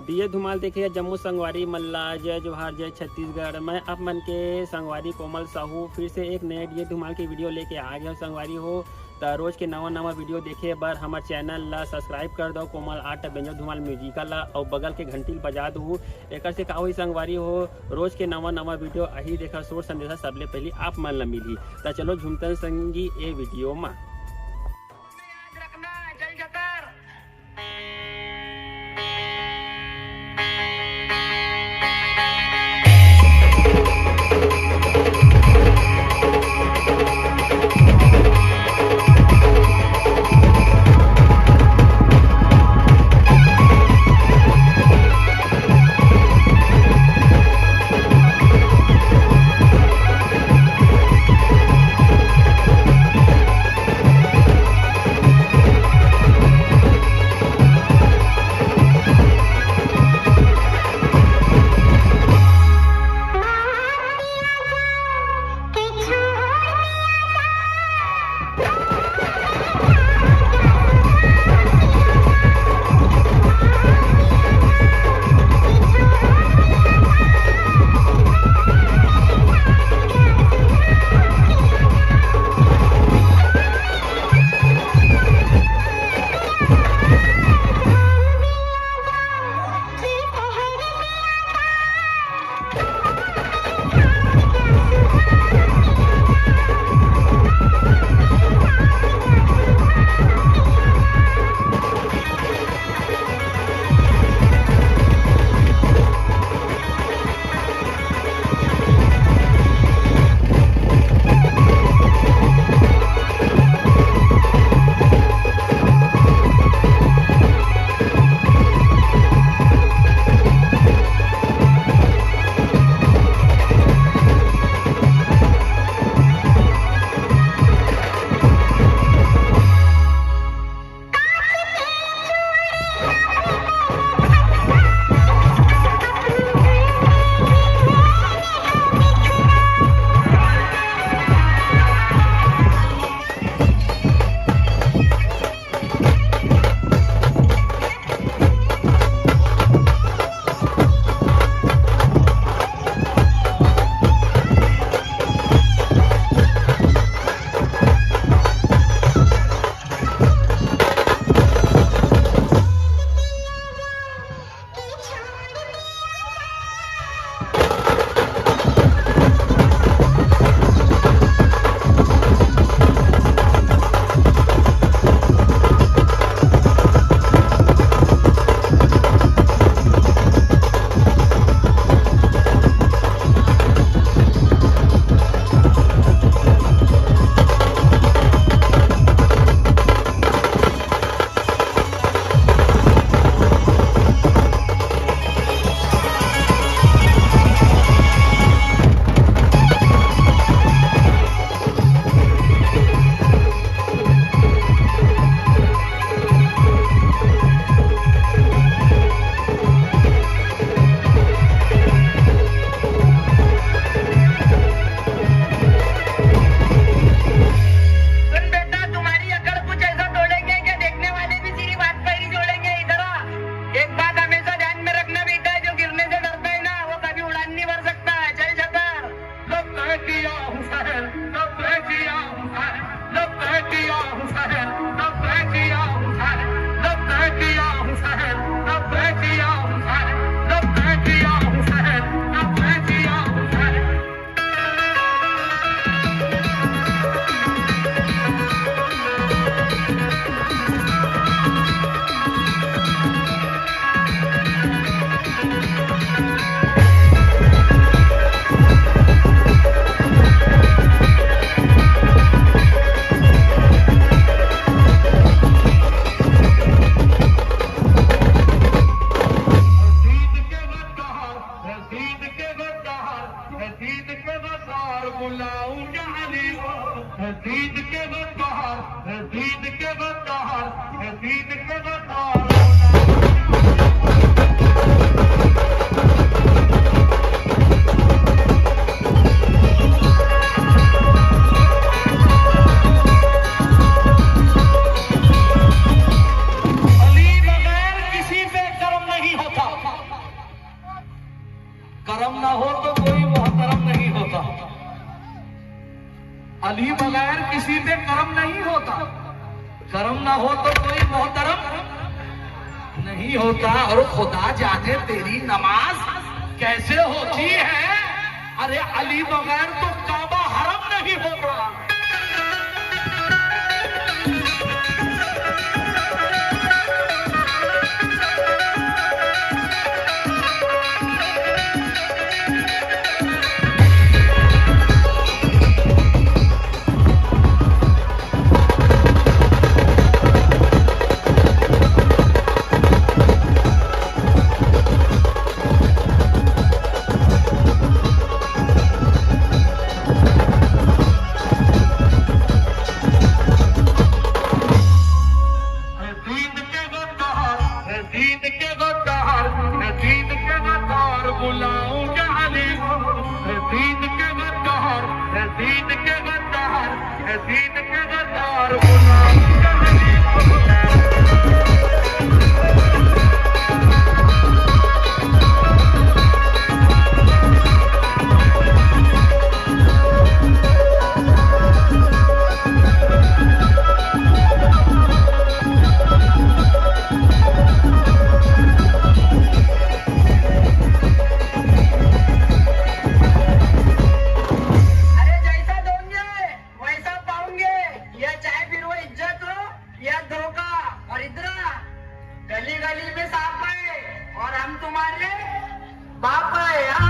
दिए धुमाल देखिए जम्मू संगवारी मल्ला जय जोहार जय छत्तीसगढ़। मैं आप मन के संगवारी कोमल साहू फिर से एक नए दिए धुमाल की वीडियो लेके आ गया संगवारी हो। तो रोज के नवा नवा वीडियो देखे बर हमारे चैनल ला सब्सक्राइब कर दो कोमल आर्ट बेंजो धुमाल म्यूजिकल ला और बगल के घंटी बजा दू। एक से का हुई संगवारी हो रोज के नवा नवा वीडियो अही देखा सोर संदेशा सबले पहले आप मन ला मिली। तो चलो झुमतन संगी ए वीडियो में कर्म ना हो तो कोई मोहतरम नहीं होता। अली बगैर किसी पे कर्म नहीं होता। कर्म ना हो तो कोई मोहतरम नहीं होता। और खुदा जाने तेरी नमाज कैसे होती है। अरे अली बगैर तो काबा हरम नहीं होता। गली गली में सांप है और हम तुम्हारे बाप है।